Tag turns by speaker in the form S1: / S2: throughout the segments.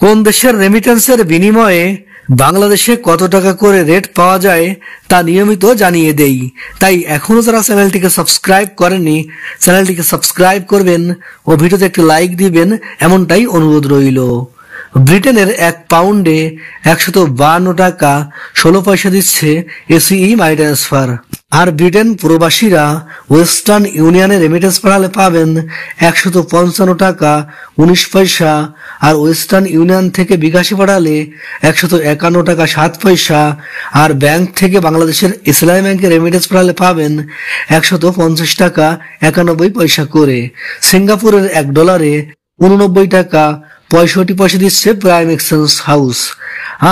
S1: কোন দেশের রেমিটেন্সের বিনিময়ে বাংলাদেশে কত টাকা করে রেট পাওয়া যায় তা নিয়মিত জানিয়ে দেই। তাই এখনো যারা চ্যানেলটিকে সাবস্ক্রাইব করেননি চ্যানেলটিকে সাবস্ক্রাইব করবেন ও ভিডিওতে একটি লাইক দিবেন, এমনটাই অনুরোধ রইল। ব্রিটেনের 1 পাউন্ডে 152 টাকা 16 পয়সা দিচ্ছে এসিই মানি ট্রান্সফার। আর ব্রিটেন প্রবাসীরা ওয়েস্টার্ন ইউনিয়নে রেমিটেন্স পাঠালে পাবেন 155 টাকা 19 পয়সা, আর ওয়েস্টার্ন ইউনিয়ন থেকে বিকাশে পাঠালে 151 টাকা 7 পয়সা, আর ব্যাংক থেকে বাংলাদেশের ইসলামী ব্যাংকে রেমিটেন্স পাঠালে পাবেন 150 টাকা 91 পয়সা করে। সিঙ্গাপুরের $1 89 টাকা 65 পয়সা দিচ্ছে প্রাইম এক্সচেঞ্জ হাউস।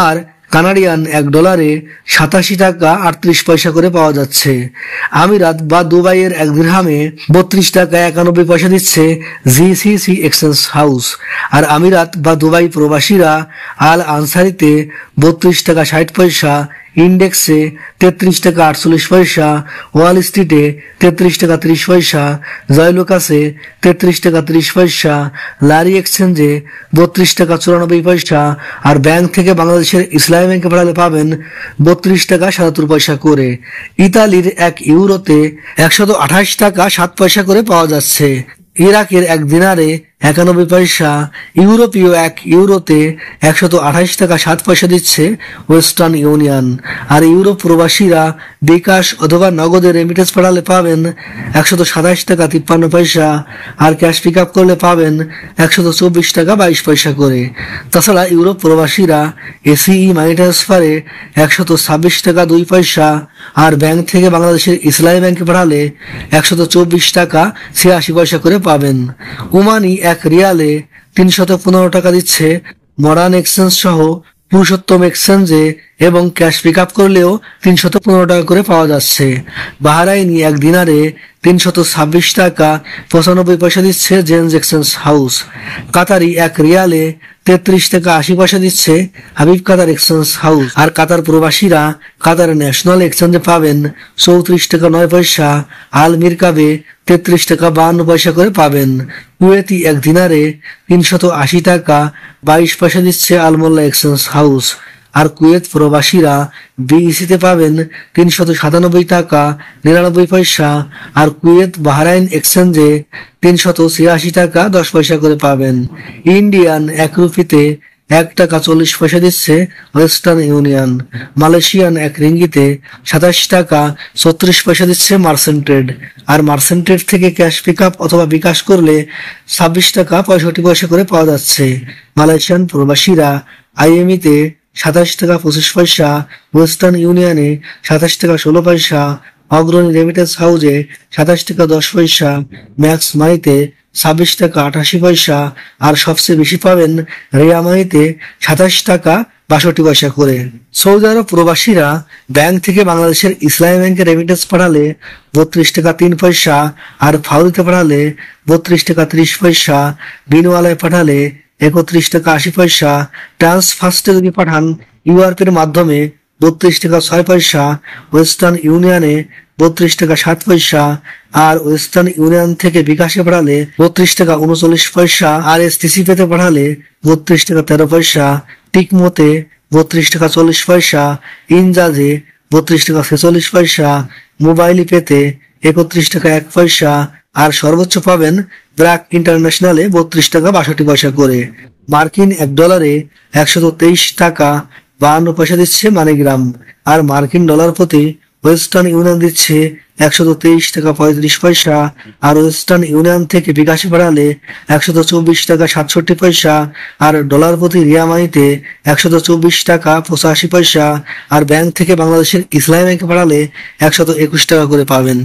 S1: আর কানাডিয়ান $1 87 টাকা 38 পয়সা করে পাওয়া যাচ্ছে। আমিরাত বা দুবাইয়ের 1 দিরহামে 32 টাকা 91 পয়সা দিচ্ছে জিসিসি এক্সচেঞ্জ হাউস। আর আমিরাত বা দুবাই প্রবাসীরা আল আনসারিতে 32 টাকা 60 পয়সা, ইন্ডেক্সে 33 টাকা 48 পয়সা, ওয়াল স্ট্রিটে 33 টাকা 30 পয়সা, জয়লুকাসে 33 টাকা 30 পয়সা, লারি এক্সচেঞ্জে 32 টাকা 94 পয়সা, আর ব্যাংক থেকে বাংলাদেশের ইসলামী ব্যাংকে পাঠালে পাবেন 32 টাকা 77 পয়সা করে। ইতালির 1 ইউরোতে 128 টাকা 7 পয়সা করে পাওয়া যাচ্ছে। ইরাকের 1 দিনারে 91 পয়সা, ইউরোপীয় 1 ইউরোতে 128 টাকা 7 পয়সা দিচ্ছে ওয়েস্টার্ন ইউনিয়ন। আর ইউরোপ প্রবাসীরা বিকাশ অথবা নগদে রেমিটেন্স পাঠালে পাবেন 127 টাকা 53 পয়সা, আর ক্যাশ পিক আপ করলে পাবেন 124 টাকা 22 পয়সা করে। তাছাড়া ইউরোপ প্রবাসীরা এসিই মানি ট্রান্সফারে 126 টাকা 2 পয়সা, আর ব্যাংক থেকে বাংলাদেশের ইসলামী ব্যাংকে পাঠালে 124 টাকা 86 পয়সা করে পাবেন। ওমানি 1 রিয়ালে 315 টাকা দিচ্ছে মডার্ন এক্সচেঞ্জ সহ পুরুষোত্তম এক্সচেঞ্জে, এবং ক্যাশ পিক আপ করলেও 315 টাকা করে পাওয়া যাচ্ছে। বাহরাইনি 1 দিনারে 326 টাকা 95 পয়সা দিচ্ছে জেন্স এক্সচেঞ্জ হাউস। কাতারি 1 রিয়ালে 33 টাকা 80 পয়সা দিচ্ছে হাবিব কাতার এক্সচেঞ্জ হাউস। আর কাতার প্রবাসীরা কাতার ন্যাশনাল এক্সচেঞ্জে পাবেন 34 টাকা 9 পয়সা, আল মিরকাবে 33 টাকা 52 পয়সা করে পাবেন। কুয়েতি 1 দিনারে 380 টাকা 22 পয়সা দিচ্ছে আলমোল্লা এক্সচেঞ্জ হাউস। আর কুয়েত প্রবাসীরা বিইসিতে পাবেন 397 টাকা 99 পয়সা, আর কুয়েত বাহরাইন এক্সচেঞ্জে 386 টাকা 10 পয়সা করে পাবেন। ইন্ডিয়ান 1 রুপিতে 1 টাকা 40 পয়সা দিচ্ছে ওয়েস্টার্ন ইউনিয়ন। মালয়েশিয়ান 1 রিঙ্গিতে 27 টাকা 36 পয়সা দিচ্ছে মার্চেন্ট ট্রেড। আর মার্চেন্ট ট্রেড থেকে ক্যাশ পিক আপ অথবা বিকাশ করলে 26 টাকা 65 পয়সা করে পাওয়া যাচ্ছে। মালয়েশিয়ান প্রবাসীরা আইএমইতে 27 টাকা 25 পয়সা, ওয়েস্টার্ন ইউনিয়নে 27 টাকা 16 পয়সা, অগ্রণী রেমিটেন্স হাউসে 27 টাকা 10 পয়সা, ম্যাক্স মানিতে 26 টাকা 88 পয়সা, আর সবচেয়ে বেশি পাবেন রিয়া মানিতে 27 টাকা 62 পয়সা করে। সৌদি আরব প্রবাসীরা ব্যাংক থেকে বাংলাদেশের ইসলামী ব্যাংকে রেমিটেন্স পাঠালে 32 টাকা 3 পয়সা, আর ফাউরিতে পাঠালে 32 টাকা 30 পয়সা, বিনওয়ালায় পাঠালে 31 টাকা 80 পয়সা, ট্রান্সফার্স্টে যদি পাঠান ইউআরপি এর মাধ্যমে 32 টাকা 6 পয়সা, ওয়েস্টার্ন ইউনিয়নে 32 টাকা 7 পয়সা, আর ওয়েস্টার্ন ইউনিয়ন থেকে বিকাশে পাঠালে 32 টাকা 39 পয়সা, আর এসটিসি পেতে পাঠালে 32 টাকা 13 পয়সা, টিকমোতে 32 টাকা 40 পয়সা, ইনজাজে 32 টাকা 46 পয়সা, মোবাইলি পেতে 31 টাকা 1 পয়সা, আর সর্বোচ্চ পাবেন ব্র্যাক ইন্টারন্যাশনালে 32 টাকা 62 পয়সা করে। মার্কিন $1 123 টাকা 52 পয়সা দিচ্ছে মানিগ্রাম। আর মার্কিন ডলার প্রতি ওয়েস্টার্ন ইউনিয়ন দিচ্ছে 123 টাকা 35 পয়সা, আর ওয়েস্টার্ন ইউনিয়ন থেকে বিকাশে পাঠালে 124 টাকা 67 পয়সা, আর ডলার প্রতি রিয়া মানিতে 124 টাকা 85 পয়সা, আর ব্যাংক থেকে বাংলাদেশের ইসলামী ব্যাংকে পাঠালে 121 টাকা করে পাবেন।